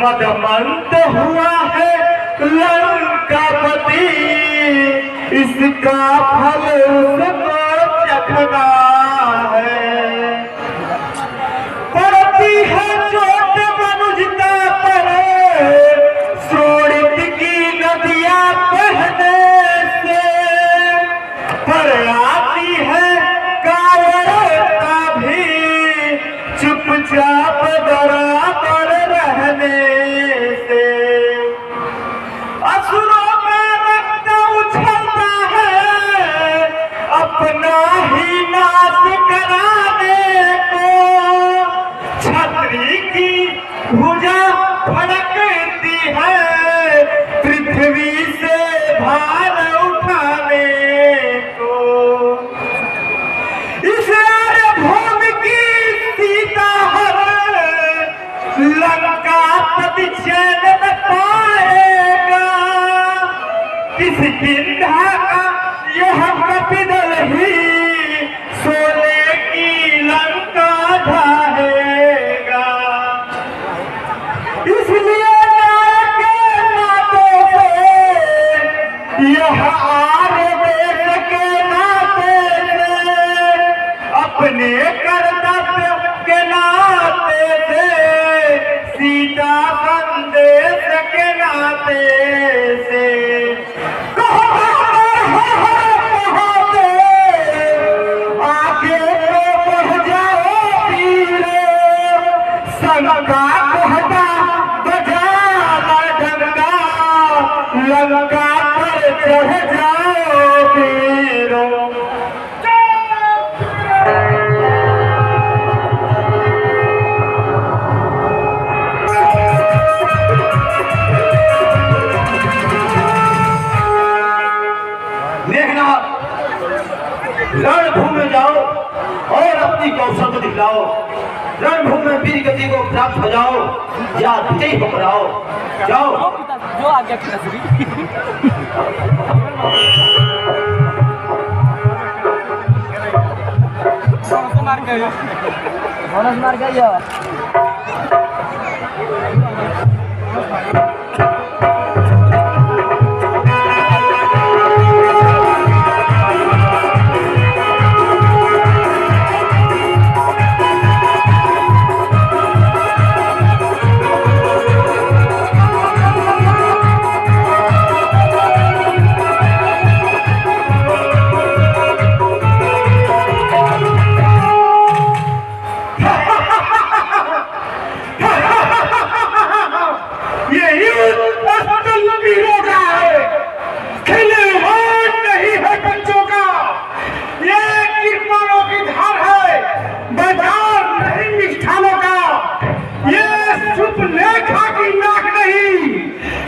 मदमंत हुआ है लंकापति, इसका फल उसको चखना है। पड़ती है चोट मनुजता पर शोणित की नदियां बहने से, पर आती है कावड़ता भी चुपचाप दरा पर रहने से। असुरों का रक्त उछलता है अपना ही नाश कराने को, छतरी की भुजा फड़कती है पृथ्वी से भार उठाने को। इस भूमि की सीता है लंका पति चैन न पाएगा, किस बिंधा का यह कपिदल ही सोने की लंका ढाएगा। इसलिए के नातों से यह आर्य देश के नाते से, अपने कर्तव्य के नाते से, सीता संदेश के नाते से आगे तो बढ़ जाओ वीर, लंका को हटा बजा डंका, लंका पर चढ़ जाओ वीरों। रणभूमि में जाओ और अपनी कौशल को दिखलाओ, रणभूमि में वीर गति को प्राप्त हो जाओ या विजयी होकर आओ। जाओ जो आज्ञा की तस्वीर मार गया।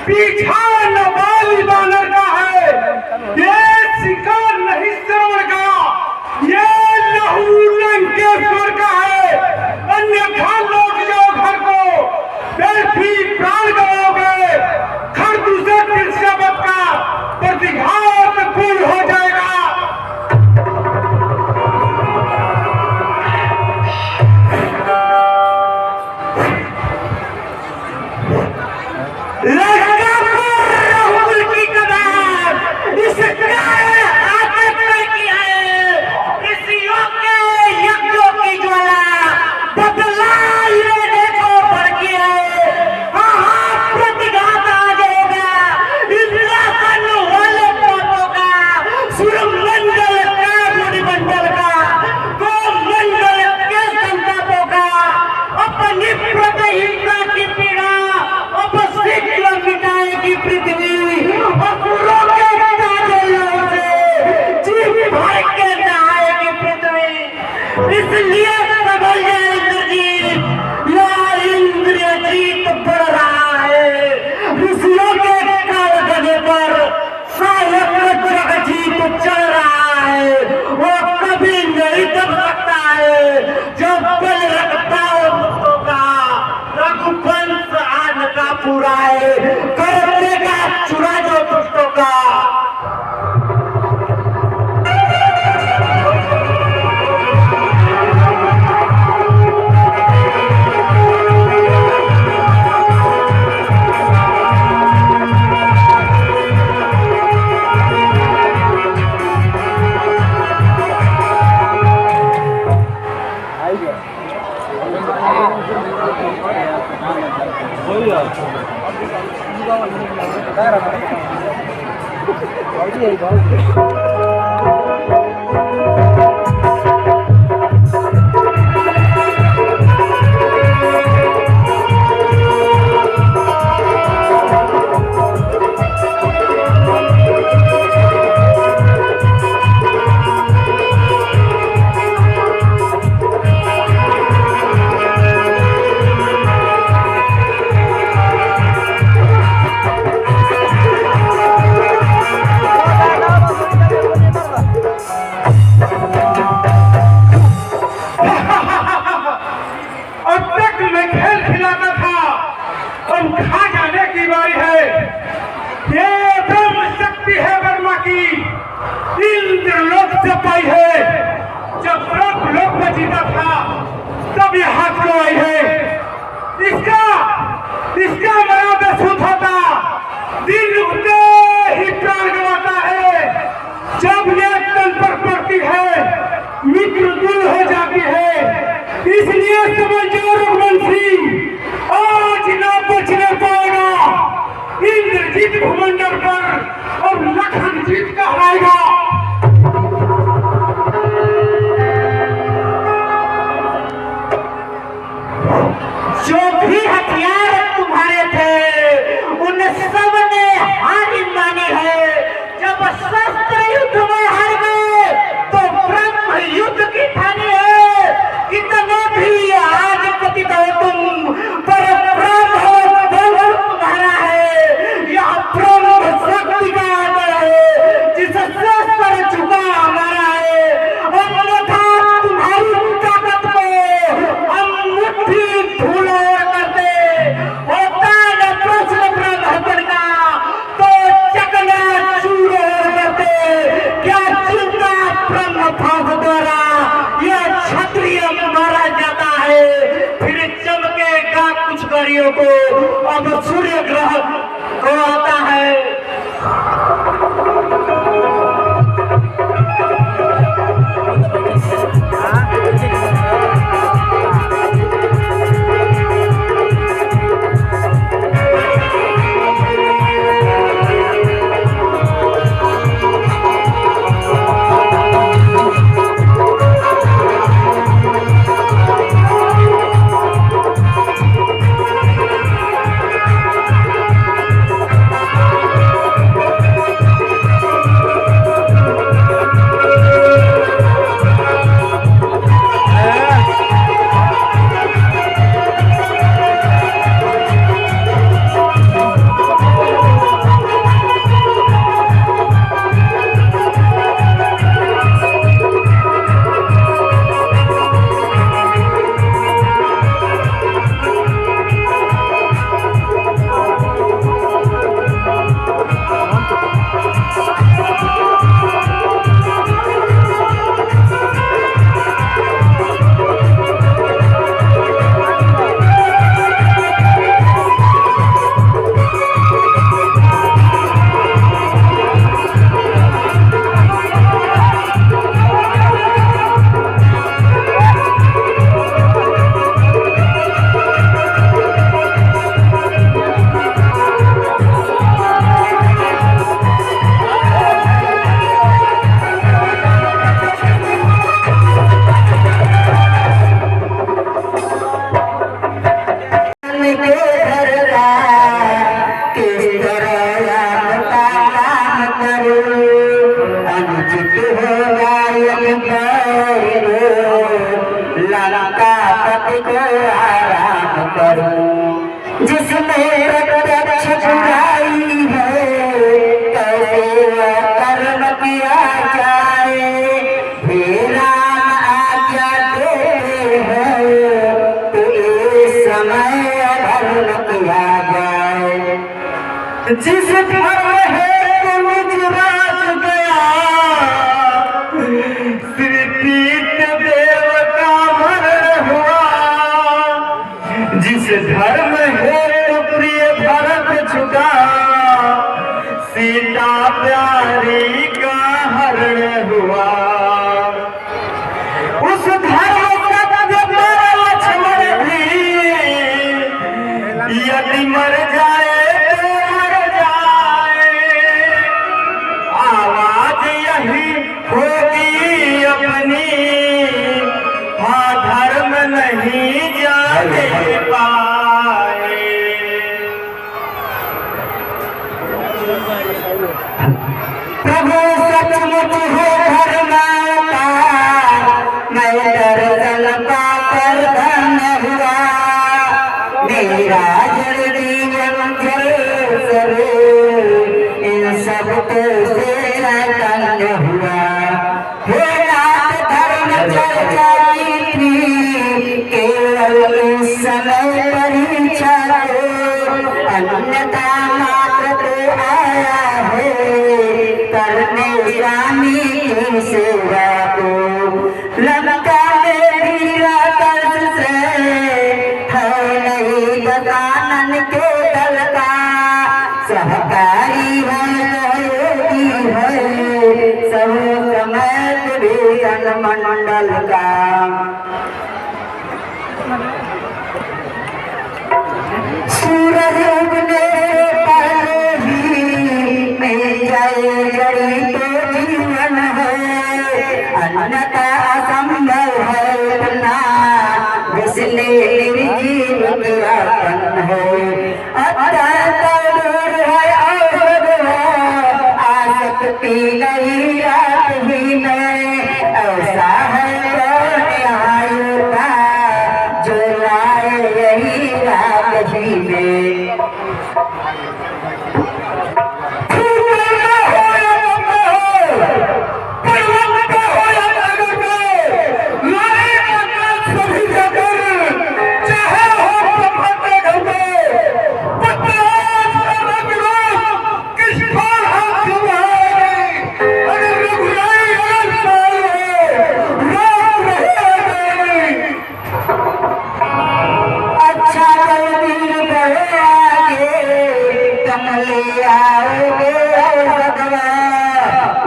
पीछा न बाली बानर का है, ये शिकार नहीं श्रवण का, ये लहू लंकेश्वर का है। अन्यथा लौट जाओ घर को, व्यर्थी प्राण गवाओगे। खरदूषे तिरछावत का प्रतिघात पूर्ण हो जाएगा। इसलिए बदल जाए इंद्रजीत, या इंद्रिय जीत बढ़ रहा है। ऋषियों के काल गधे पर सायक जगजीत चल रहा है, वो कभी नहीं दब सकता है। जब बल रखता हो मुक्तों का, रघुवंश आन का पूरा है, करने का चुरा जो दुष्टों का। जिस घर में है राज गया श्री तीर्थ देव का मरण हुआ। जिस घर में है तो प्रिय भरत झुका सीता प्यारी का हरण हुआ। उस धर्म का लक्ष्मण भी यदि धर्म नहीं जाने पाए। प्रभु सचमुच है धर्मावतार, मैं दर्शन पाकर धन्य हुआ। मेरा जड़ जीवन जल सरे, इन सब को से चैतन्य हुआ। हे नाथ धर्म चर्चा की थी, केवल इस समय परीक्षा हो, अन्यथा मात्र तो आया है करने स्वामी की सेवा को। लगता मेरी तरस से है नहीं गजानन के दल का, सहकारी है सहयोगी है सब समय विभीषण मंडल का। सूरज उगने से पहले ही मिल जाए जड़ी तो जीवन है, अन्यथा असंभव है इतना, इसलिए निर्जीव ज्ञापन है। आसक्ति नहीं रात ही में, ऐसा है आयु का जो लाए यही रात ही में।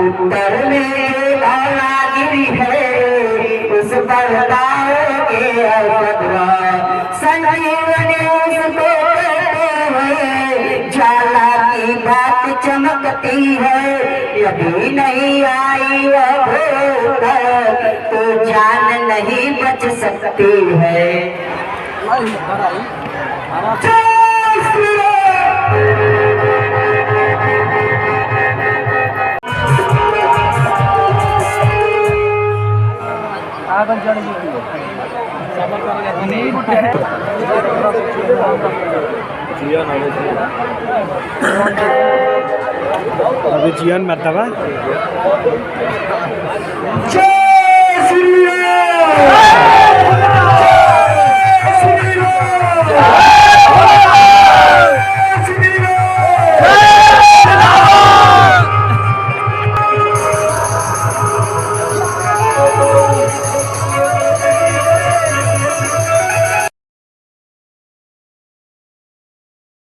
उत्तर में भालागिरी है, उस पर लाओगे अवधवा। संजीवनी उसको कहते हैं, ज्वाला की बात चमकती है। यदि नहीं आई वह भूत तो जान नहीं बच सकती है। अभी जियान मरतबा जय श्री राम।